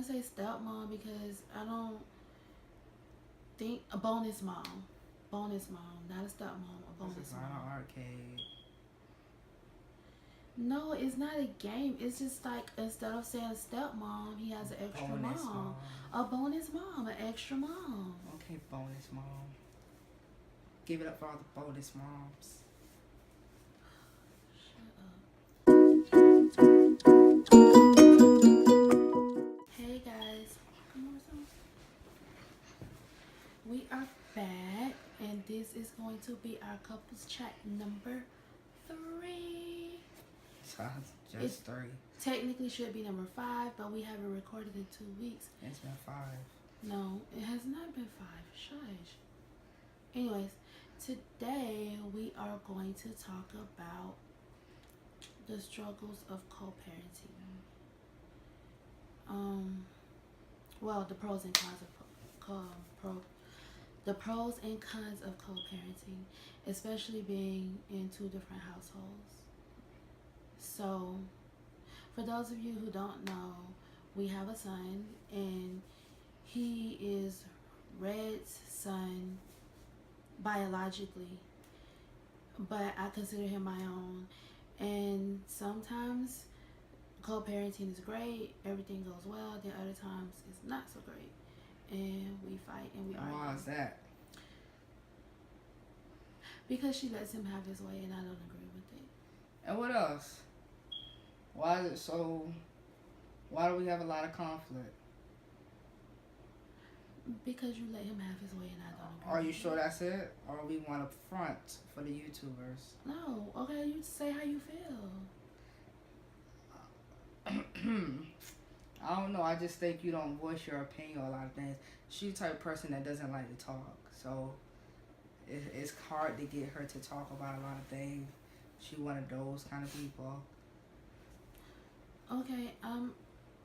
to say stepmom because I don't think a bonus mom. Bonus mom, not a stepmom, a This is bonus not mom. an arcade. No, it's not a game. It's just like instead of saying stepmom, he has an extra Bonus mom. mom. A bonus mom, an extra mom. Okay, bonus mom. Give it up for all the bonus moms. Hey guys, we are back, and this is going to be our couples chat number 3. Sounds just It's 3. technically should be number 5, but we haven't recorded in 2 weeks. It's been 5. No, it has not been 5. Shush. Anyways, today we are going to talk about the struggles of co-parenting. Well, the pros and cons of the pros and cons of co-parenting, especially being in 2 different households. So, for those of you who don't know, we have a son, and he is Red's son biologically, but I consider him my own. And sometimes co-parenting is great, everything goes well, then other times it's not so great, and we fight and we argue. Why is that? Because she lets him have his way, and I don't agree with it. And what else? Why is it so? Why do we have a lot of conflict? Because you let him have his way, and I don't agree. Are you with sure it. that's it? Or we want to front for the YouTubers? No. Okay, you say how you feel. I don't know. I just think you don't voice your opinion on a lot of things. She's the type of person that doesn't like to talk, so it's hard to get her to talk about a lot of things. She one of those kind of people. Okay, I'm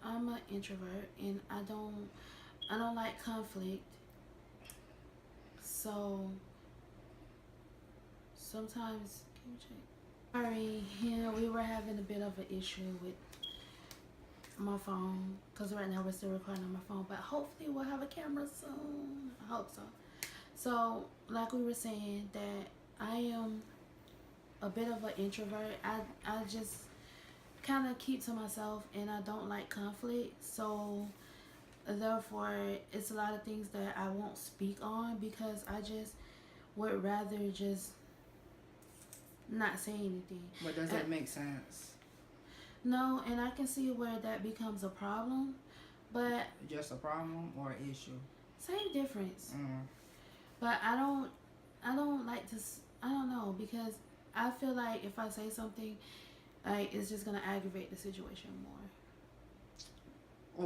an introvert, and I don't like conflict. So sometimes, can you check? Sorry, we were having a bit of an issue with my phone because right now we're still recording on my phone, but hopefully we'll have a camera soon. I hope so. So, like we were saying, that I am a bit of an introvert. I just kind of keep to myself, and I don't like conflict. So therefore, it's a lot of things that I won't speak on because I just would rather just not say anything. But does that make sense? No, and I can see where that becomes a problem, but Just a problem or an issue? same difference. Mm. But I don't like to. I don't know, because I feel like if I say something, like, it's just gonna aggravate the situation more.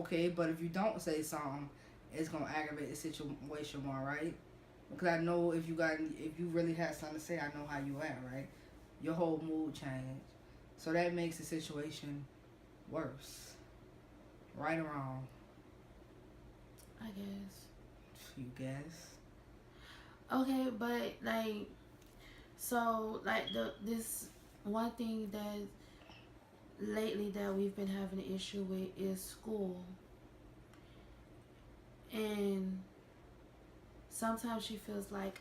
Okay, but if you don't say something, it's gonna aggravate the situation more, right? Because I know if you really had something to say, I know how you act, right? Your whole mood changed, so that makes the situation worse. Right or wrong? I guess. You guess. Okay, but like, so like this one thing that lately that we've been having an issue with is school, and sometimes she feels like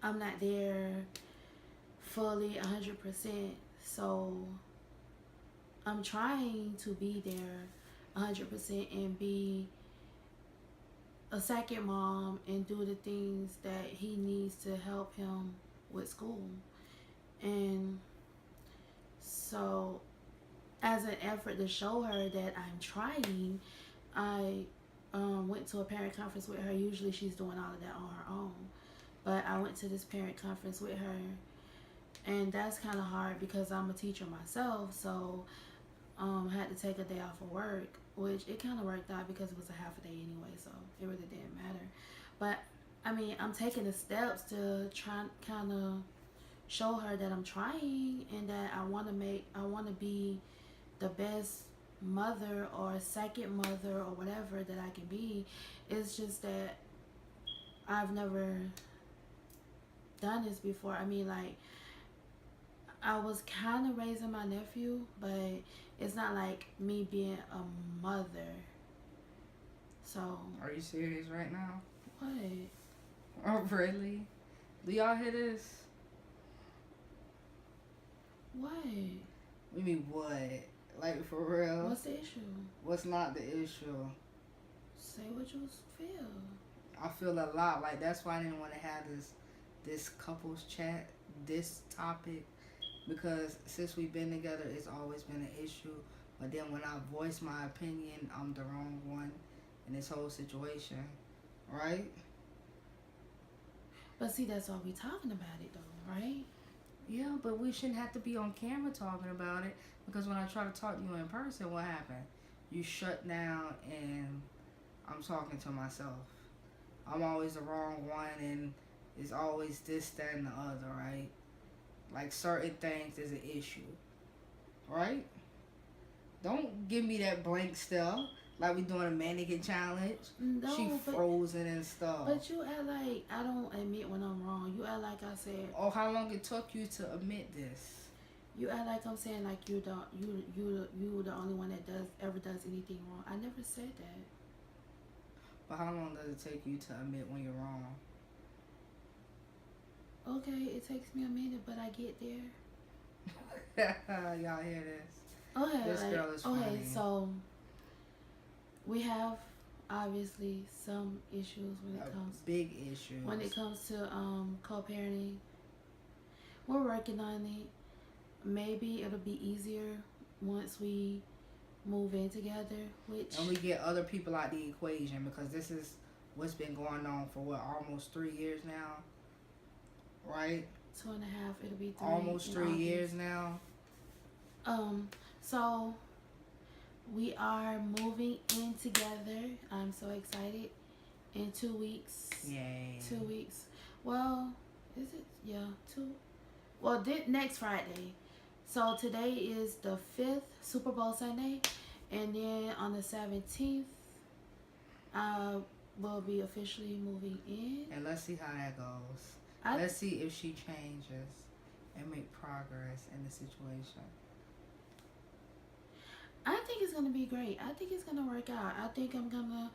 I'm not there fully 100%. So I'm trying to be there 100% and be a second mom and do the things that he needs to help him with school. And so, as an effort to show her that I'm trying, I went to a parent conference with her. Usually she's doing all of that on her own, but I went to this parent conference with her, and that's kind of hard because I'm a teacher myself. So I had to take a day off of work, which it kind of worked out because it was a half a day anyway, so it really didn't matter. But I mean, I'm taking the steps to try kind of show her that I'm trying and that I want to be the best mother or second mother or whatever that I can be. It's just that I've never done this before. I mean, like, I was kind of raising my nephew, but it's not like me being a mother. So. Are you serious right now? What? Oh, really? Do y'all hear this? What? We mean what? Like, for real? What's the issue? What's not the issue? Say what you feel. I feel a lot. Like, that's why I didn't want to have this couples chat, this topic, because since we've been together, it's always been an issue. But then when I voice my opinion, I'm the wrong one in this whole situation, right? But see, that's why we talking about it, though, right? Yeah, but we shouldn't have to be on camera talking about it, because when I try to talk to you in person, what happened? You shut down and I'm talking to myself. I'm always the wrong one, and it's always this, that, and the other, right? Like, certain things is an issue, right? Don't give me that blank stuff like we doing a mannequin challenge. No, She frozen and stuff. But you act like I don't admit when I'm wrong. You act like I said. Oh, how long it took you to admit this? You act like I'm saying like you the only one that ever does anything wrong. I never said that. But how long does it take you to admit when you're wrong? Okay, it takes me a minute, but I get there. Y'all hear this? Okay, This girl is funny. Okay, so we have obviously some issues big issues when it comes to co-parenting. We're working on it. Maybe it'll be easier once we move in together, and we get other people out the equation, because this is what's been going on for almost 3 years now, right? 2.5. It'll be 3. Almost 3 years now. So we are moving in together. I'm so excited. In 2 weeks. Yay. 2 weeks. Well, is it? Yeah, 2. Well, next Friday. So today is the 5th, Super Bowl Sunday, and then on the 17th, we'll be officially moving in. And let's see how that goes. Let's see if she changes and make progress in the situation. I think it's gonna be great. I think it's gonna work out. I think I'm gonna,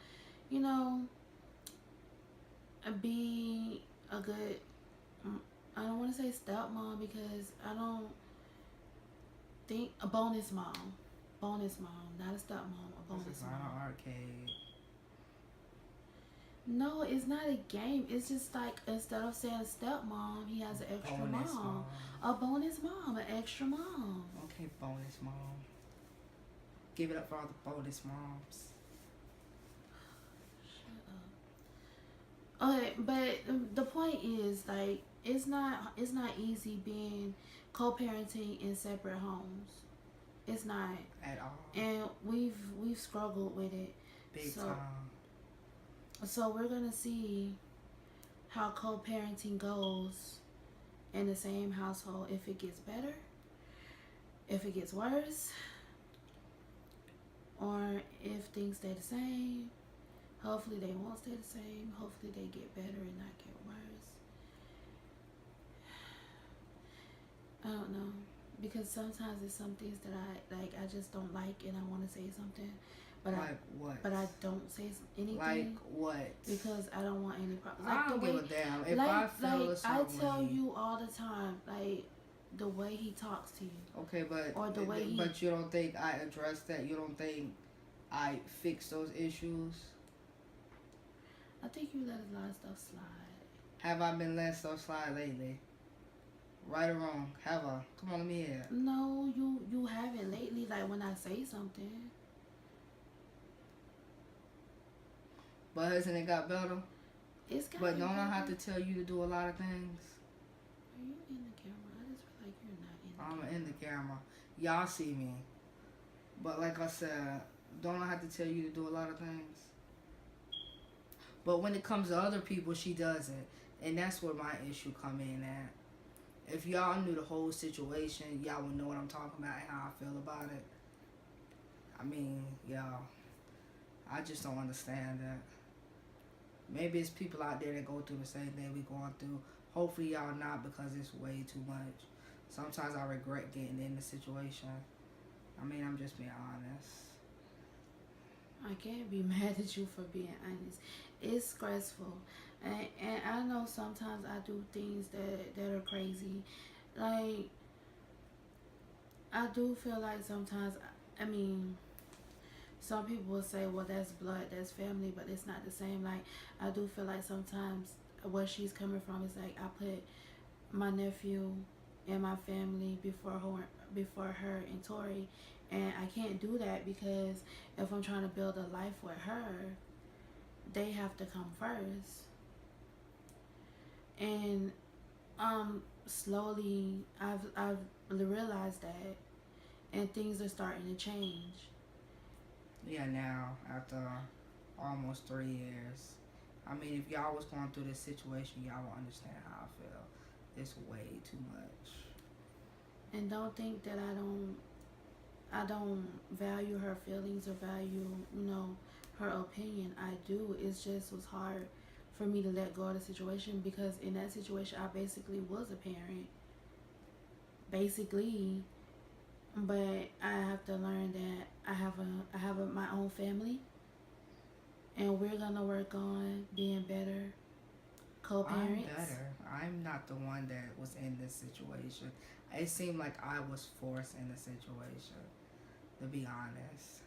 be a good. I don't want to say stepmom, because I don't think a bonus mom, not a stepmom, a bonus This is mom. not an arcade. No, it's not a game. It's just like, instead of saying stepmom, he has an extra Bonus mom. A bonus mom, an extra mom. Okay, bonus mom. Give it up for all the bonus moms. Shut up. Okay, but the point is, like, it's not easy being co-parenting in separate homes. It's not At all. And we've struggled with it. Big time. So we're gonna see how co-parenting goes in the same household. If it gets better, if it gets worse, or if things stay the same. Hopefully they won't stay the same. Hopefully they get better and not get worse. I don't know, because sometimes there's some things that I just don't like, and I want to say something, but what? But I don't say anything. Like what? Because I don't want any problems. I don't give a damn. If I feel a certain I tell way, you all the time, like, the way he talks to you. Okay, but or the way he. But you don't think I addressed that? You don't think I fixed those issues? I think you let a lot of stuff slide. Have I been letting stuff slide lately? Right or wrong? Have I? Come on, let me hear it. No, you haven't lately. Like, when I say something. But hasn't it got better? It's got. But don't I have to tell you to do a lot of things? Are you in the camera? I just feel like you're not in the camera. I'm in the camera. Y'all see me. But like I said, don't I have to tell you to do a lot of things? But when it comes to other people, she doesn't. And that's where my issue come in at. If y'all knew the whole situation, y'all would know what I'm talking about and how I feel about it. I mean, y'all, I just don't understand that. Maybe it's people out there that go through the same thing we going through. Hopefully y'all not, because it's way too much. Sometimes I regret getting in the situation. I mean, I'm just being honest. I can't be mad at you for being honest. It's stressful, and I know sometimes I do things that are crazy. Like, I do feel like sometimes, I mean, some people will say, well, that's blood, that's family, but it's not the same. Like, I do feel like sometimes where she's coming from is like, I put my nephew and my family before her and Tori, and I can't do that because if I'm trying to build a life with her, they have to come first. And slowly I've realized that, and things are starting to change. Yeah, now after almost 3 years. I mean, if y'all was going through this situation, y'all will understand how I feel. It's way too much. And don't think that I don't value her feelings or value, her opinion. I do. It's just was hard for me to let go of the situation because in that situation I basically was a parent. Basically, but I have to learn that I have my own family, and we're gonna work on being better I'm co-parents. better. I'm not the one that was in this situation. It seemed like I was forced in the situation, to be honest.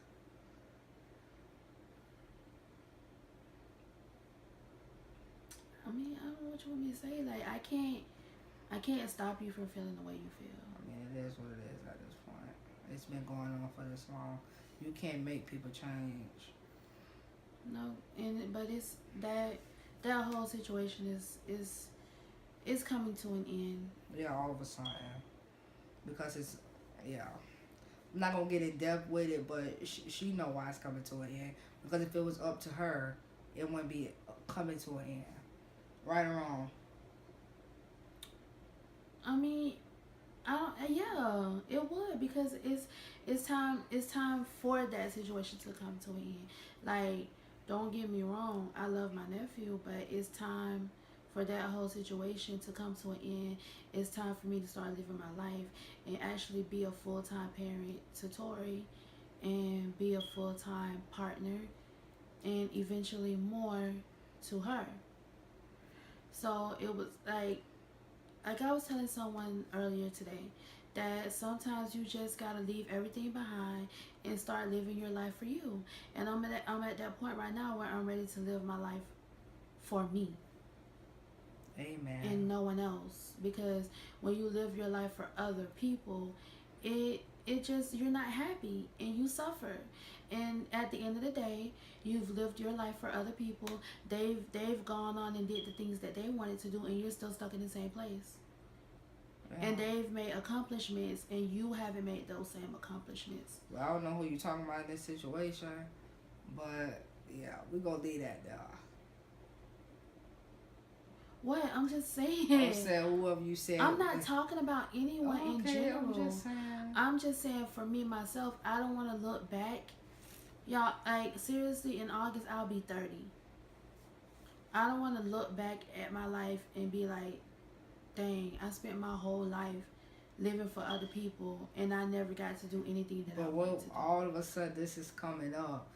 I mean, I don't know what you want me to say. Like, I can't stop you from feeling the way you feel. I mean, it is what it is at this point. It's been going on for this long. You can't make people change. No, but it's that whole situation is coming to an end. Yeah, all of a sudden. Because it's, yeah. I'm not gonna get in depth with it, but she know why it's coming to an end. Because if it was up to her, it wouldn't be coming to an end. Right or wrong? I mean, I don't. Yeah, it would because it's time for that situation to come to an end. Like, don't get me wrong, I love my nephew, but it's time for that whole situation to come to an end. It's time for me to start living my life and actually be a full-time parent to Tori and be a full-time partner and eventually more to her. So it was like I was telling someone earlier today that sometimes you just gotta leave everything behind and start living your life for you. And I'm at that point right now where I'm ready to live my life for me Amen. and no one else. Because when you live your life for other people, it just you're not happy and you suffer. And at the end of the day, you've lived your life for other people. They've gone on and did the things that they wanted to do, and you're still stuck in the same place. Yeah. And they've made accomplishments, and you haven't made those same accomplishments. Well, I don't know who you're talking about in this situation, but yeah, we're gonna leave that there. What? I'm just saying. I'm saying whoever you said. I'm not talking about anyone in general. I'm just saying. I'm just saying for me, myself, I don't want to look back. Y'all, like, seriously, in August, I'll be 30. I don't want to look back at my life and be like, dang, I spent my whole life living for other people and I never got to do anything that I wanted to do. All of a sudden this is coming up,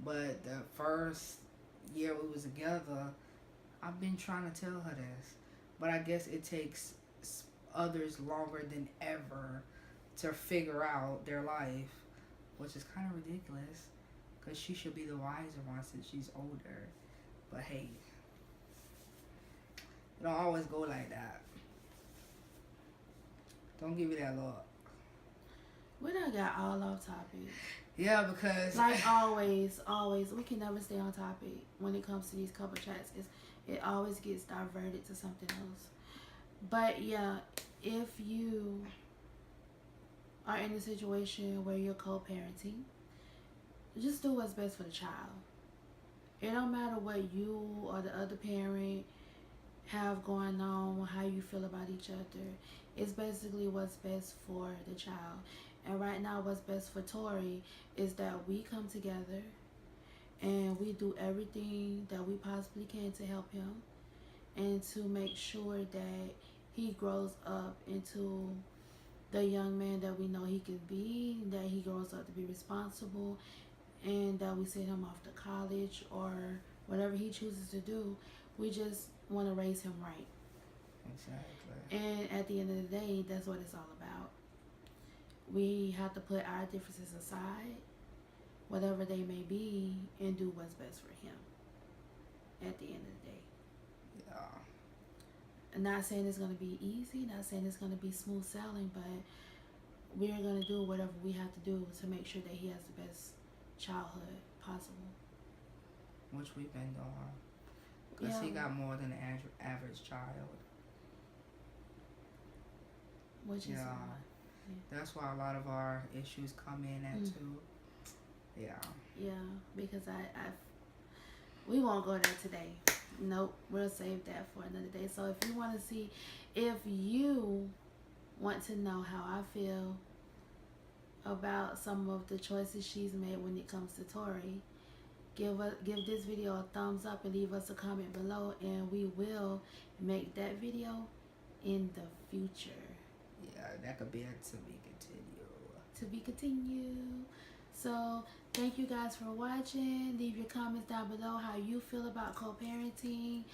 but the first year we was together, I've been trying to tell her this, but I guess it takes others longer than ever to figure out their life, which is kind of ridiculous because she should be the wiser one since she's older. But hey, it don't always go like that. Don't give me that look. We done got all off topic. Yeah, because like always, we can never stay on topic when it comes to these couple chats. It always gets diverted to something else. But yeah, if you are in a situation where you're co-parenting, just do what's best for the child. It don't matter what you or the other parent have going on, how you feel about each other. It's basically what's best for the child. And right now, what's best for Tori is that we come together and we do everything that we possibly can to help him and to make sure that he grows up into the young man that we know he can be, that he grows up to be responsible, and that we send him off to college or whatever he chooses to do. We just want to raise him right. Exactly. And at the end of the day, that's what it's all about. We have to put our differences aside, whatever they may be, and do what's best for him at the end of the day. Yeah. I'm not saying it's going to be easy, not saying it's going to be smooth sailing, but we're going to do whatever we have to do to make sure that he has the best childhood possible. Which we've been doing. Because he got more than an average child. Which is that's why a lot of our issues come in at too. Yeah. Yeah, because we won't go there today. Nope, we'll save that for another day. So if you want to see, if you want to know how I feel about some of the choices she's made when it comes to Tori, give this video a thumbs up and leave us a comment below, and we will make that video in the future. Yeah, that could be a to be continued. To be continued. So thank you guys for watching. Leave your comments down below how you feel about co-parenting.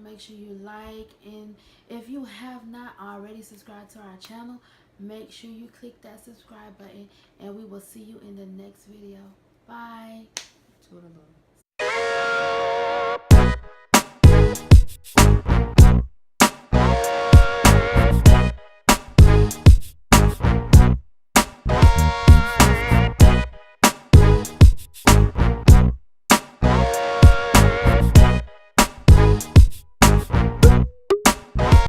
Make sure you like, and if you have not already subscribed to our channel, make sure you click that subscribe button, and we will see you in the next video. Bye. Toodaloo.